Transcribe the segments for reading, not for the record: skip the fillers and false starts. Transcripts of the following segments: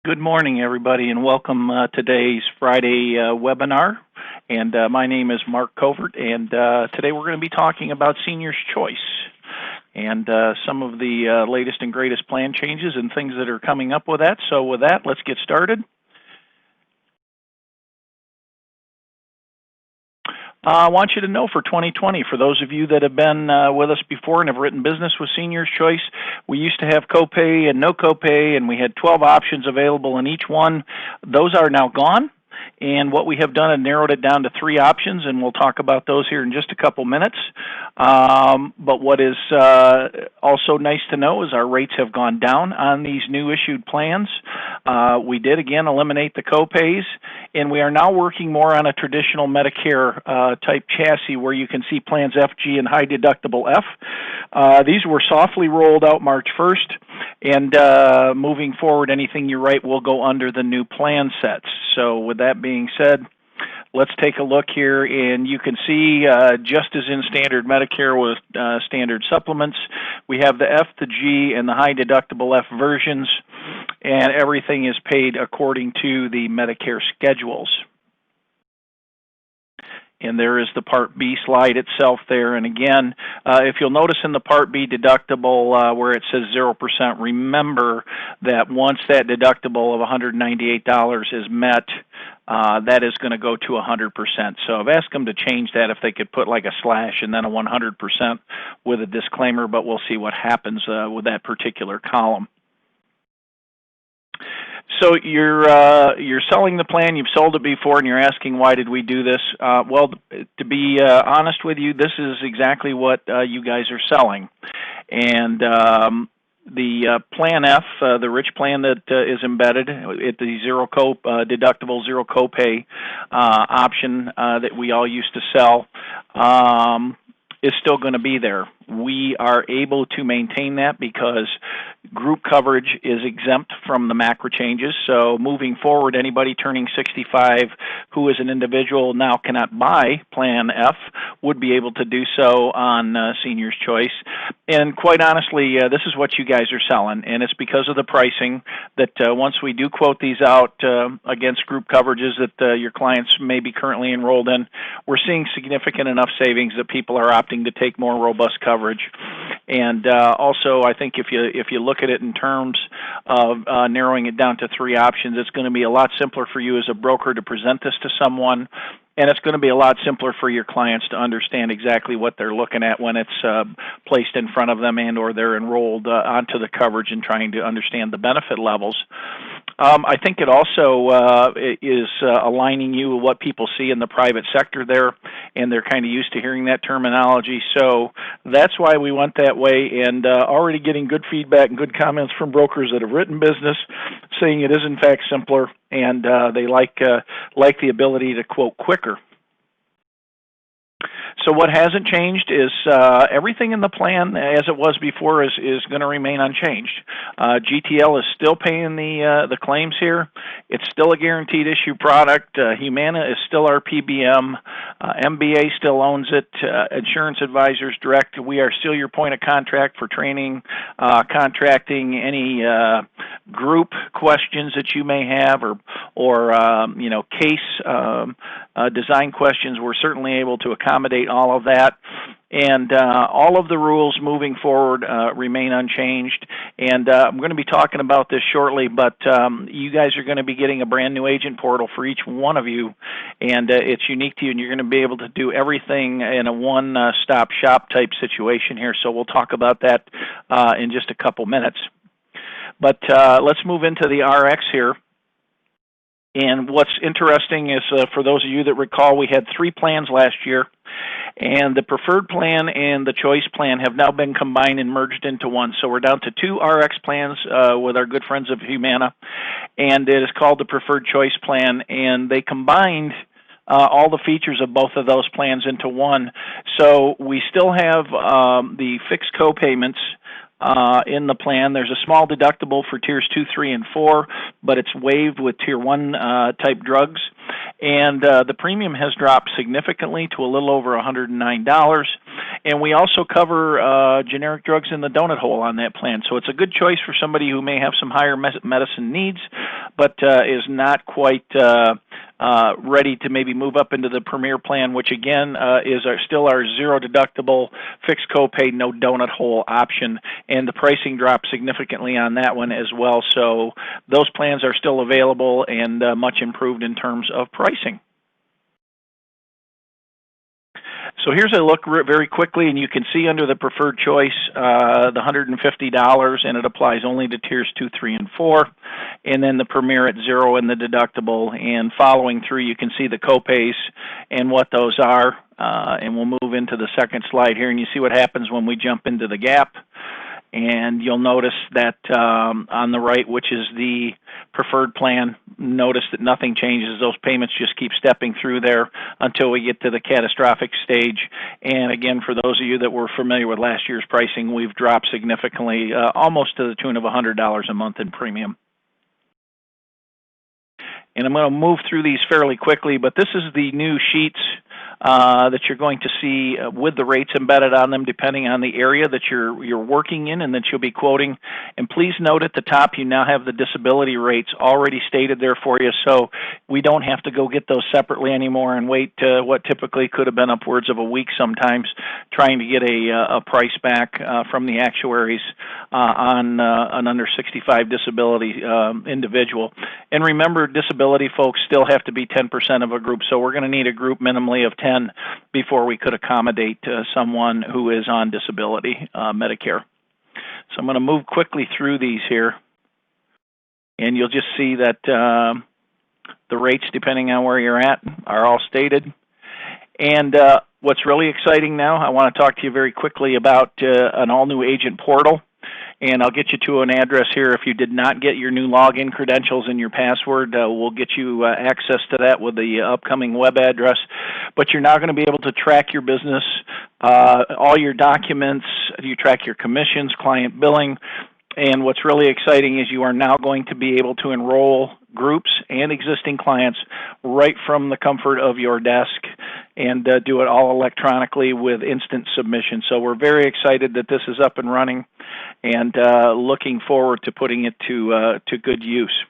Good morning, everybody, and welcome today's Friday webinar. And my name is Mark Covert, and today we're going to be talking about Senior's Choice and some of the latest and greatest plan changes and things that are coming up with that. So with that, let's get started. I want you to know for 2020, for those of you that have been with us before and have written business with Senior's Choice, we used to have copay and no copay, and we had 12 options available in each one. Those are now gone. And what we have done is narrowed it down to 3 options, and we'll talk about those here in just a couple minutes. But what is also nice to know is our rates have gone down on these new issued plans. We did, again, eliminate the copays, and we are now working more on a traditional Medicare type chassis where you can see plans F, G, and high deductible F. These were softly rolled out March 1st, and moving forward, anything you write will go under the new plan sets. So with that being said, let's take a look here, and you can see just as in standard Medicare with standard supplements, we have the F, the G, and the high deductible F versions, and everything is paid according to the Medicare schedules. And there is the Part B slide itself there. And again, if you'll notice in the Part B deductible where it says 0%, remember that once that deductible of $198 is met, that is going to go to 100%. So I've asked them to change that if they could put like a slash and then a 100% with a disclaimer, but we'll see what happens with that particular column. So you're selling the plan, you've sold it before, and you're asking why did we do this? Well, to be honest with you, this is exactly what you guys are selling. And the Plan F, the rich plan that is embedded at the deductible, zero copay option that we all used to sell, is still going to be there. We are able to maintain that because group coverage is exempt from the macro changes. So moving forward, anybody turning 65 who is an individual now cannot buy Plan F would be able to do so on Senior's Choice. And quite honestly, this is what you guys are selling, and it's because of the pricing that once we do quote these out against group coverages that your clients may be currently enrolled in, we're seeing significant enough savings that people are opting to take more robust coverage. And also, I think if you look at it in terms of narrowing it down to 3 options, it's going to be a lot simpler for you as a broker to present this to someone, and it's going to be a lot simpler for your clients to understand exactly what they're looking at when it's placed in front of them and or they're enrolled onto the coverage and trying to understand the benefit levels. I think it also is aligning you with what people see in the private sector there, and they're kind of used to hearing that terminology. So that's why we went that way, and already getting good feedback and good comments from brokers that have written business saying it is in fact simpler, and they like the ability to quote quicker. So what hasn't changed is everything in the plan as it was before is going to remain unchanged. GTL is still paying the claims here. It's still a guaranteed issue product. Humana is still our PBM. MBA still owns it. Insurance Advisors Direct, we are still your point of contact for training, contracting, any group questions that you may have, or case design questions. We're certainly able to accommodate all of that. And all of the rules moving forward remain unchanged. And I'm going to be talking about this shortly, but you guys are going to be getting a brand new agent portal for each one of you, and it's unique to you, and you're going to be able to do everything in a one-stop shop type situation here. So we'll talk about that in just a couple minutes. But let's move into the RX here. And what's interesting is, for those of you that recall, we had 3 plans last year, and the preferred plan and the choice plan have now been combined and merged into one. So we're down to 2 RX plans with our good friends of Humana, and it is called the preferred choice plan, and they combined all the features of both of those plans into one. So we still have the fixed co-payments in the plan. There's a small deductible for tiers 2, 3, and 4, but it's waived with tier 1 type drugs. And the premium has dropped significantly to a little over $109. And we also cover generic drugs in the donut hole on that plan. So it's a good choice for somebody who may have some higher medicine needs, but is not quite ready to maybe move up into the Premier plan, which again is still our zero deductible, fixed copay, no donut hole option, and the pricing dropped significantly on that one as well. So those plans are still available and much improved in terms of pricing. So here's a look very quickly, and you can see under the preferred choice the $150, and it applies only to tiers 2, 3, and 4, and then the Premier at 0 and the deductible. And following through, you can see the copays and what those are. And we'll move into the second slide here, and you see what happens when we jump into the gap. And you'll notice that on the right, which is the preferred plan, notice that nothing changes. Those payments just keep stepping through there until we get to the catastrophic stage. And again, for those of you that were familiar with last year's pricing, we've dropped significantly, almost to the tune of $100 a month in premium. And I'm going to move through these fairly quickly, but this is the new sheets that you're going to see with the rates embedded on them depending on the area that you're working in and that you'll be quoting. And please note at the top you now have the disability rates already stated there for you, so we don't have to go get those separately anymore and wait what typically could have been upwards of a week sometimes trying to get a price back from the actuaries on an under 65 disability individual. And remember, disability folks still have to be 10% of a group, so we're going to need a group minimally of 10 before we could accommodate someone who is on disability Medicare. So I'm going to move quickly through these here, and you'll just see that the rates, depending on where you're at, are all stated. And what's really exciting now, I want to talk to you very quickly about an all-new agent portal. And I'll get you to an address here. If you did not get your new login credentials and your password, we'll get you access to that with the upcoming web address. But you're now going to be able to track your business, all your documents, you track your commissions, client billing. And what's really exciting is you are now going to be able to enroll groups and existing clients right from the comfort of your desk and do it all electronically with instant submission. So we're very excited that this is up and running and looking forward to putting it to good use.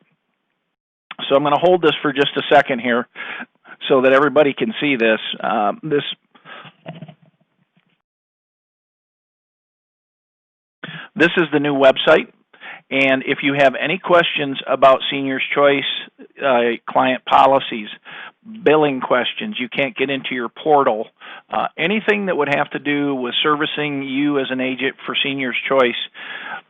So I'm going to hold this for just a second here so that everybody can see this. This is the new website, and if you have any questions about Senior's Choice, client policies, billing questions, you can't get into your portal, anything that would have to do with servicing you as an agent for Senior's Choice,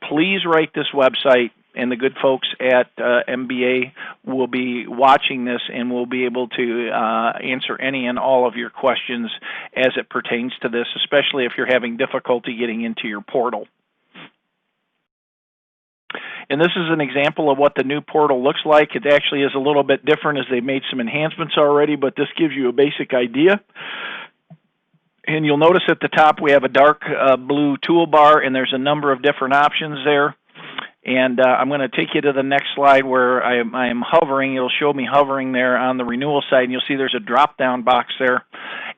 please write this website, and the good folks at MBA will be watching this and will be able to answer any and all of your questions as it pertains to this, especially if you're having difficulty getting into your portal. And this is an example of what the new portal looks like. It actually is a little bit different as they've made some enhancements already, but this gives you a basic idea. And you'll notice at the top we have a dark blue toolbar, and there's a number of different options there. And I'm going to take you to the next slide where I am hovering. It'll show me hovering there on the renewal side, and you'll see there's a drop-down box there.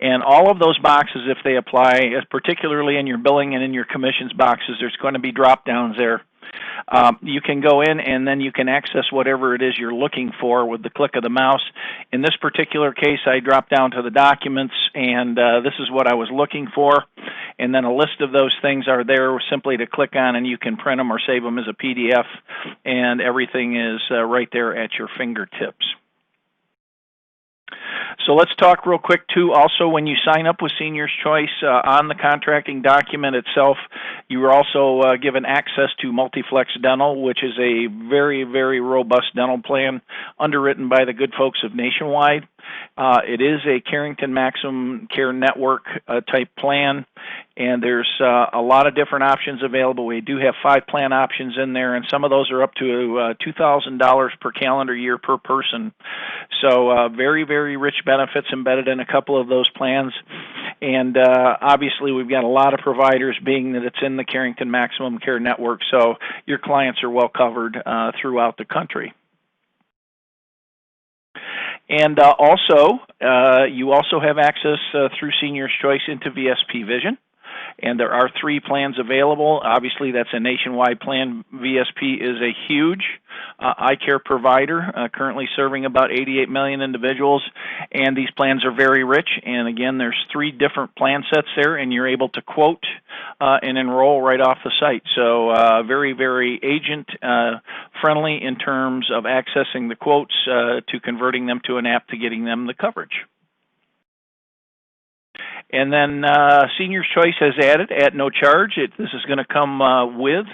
And all of those boxes, if they apply, particularly in your billing and in your commissions boxes, there's going to be drop-downs there. You can go in and then you can access whatever it is you're looking for with the click of the mouse. In this particular case, I dropped down to the documents, and this is what I was looking for. And then a list of those things are there simply to click on, and you can print them or save them as a PDF, and everything is right there at your fingertips. So let's talk real quick, too. Also, when you sign up with Senior's Choice, on the contracting document itself, you are also given access to Multiflex Dental, which is a very, very robust dental plan underwritten by the good folks of Nationwide. It is a Carrington Maximum Care Network type plan, and there's a lot of different options available. We do have 5 plan options in there, and some of those are up to $2,000 per calendar year per person. So very, very rich benefits embedded in a couple of those plans. And obviously we've got a lot of providers, being that it's in the Carrington Maximum Care Network, so your clients are well covered throughout the country. And you also have access through Senior's Choice into VSP Vision. And there are 3 plans available. Obviously, that's a nationwide plan. VSP is a huge eye care provider, currently serving about 88 million individuals, and these plans are very rich. And again, there's 3 different plan sets there, and you're able to quote and enroll right off the site. So very, very agent friendly in terms of accessing the quotes to converting them to an app to getting them the coverage. And then Seniors Choice has added at no charge. This is going to come with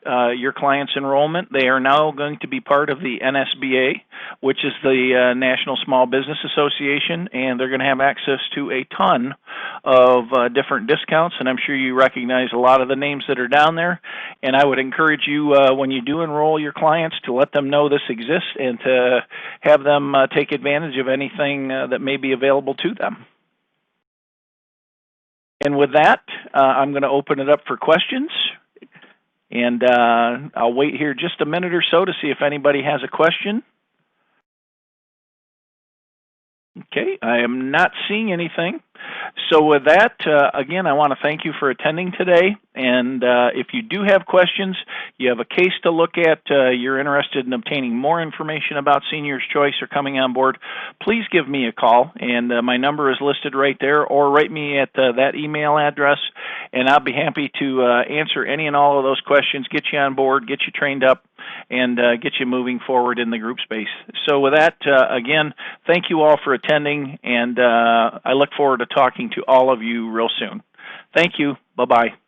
your client's enrollment. They are now going to be part of the NSBA, which is the National Small Business Association, and they're going to have access to a ton of different discounts, and I'm sure you recognize a lot of the names that are down there. And I would encourage you, when you do enroll your clients, to let them know this exists and to have them take advantage of anything that may be available to them. And with that, I'm going to open it up for questions. And I'll wait here just a minute or so to see if anybody has a question. Okay, I am not seeing anything. So with that, again, I want to thank you for attending today. And if you do have questions, you have a case to look at, you're interested in obtaining more information about Seniors Choice or coming on board, please give me a call. And my number is listed right there, or write me at that email address, and I'll be happy to answer any and all of those questions, get you on board, get you trained up, and get you moving forward in the group space. So with that, again, thank you all for attending, and I look forward to talking to all of you real soon. Thank you. Bye-bye.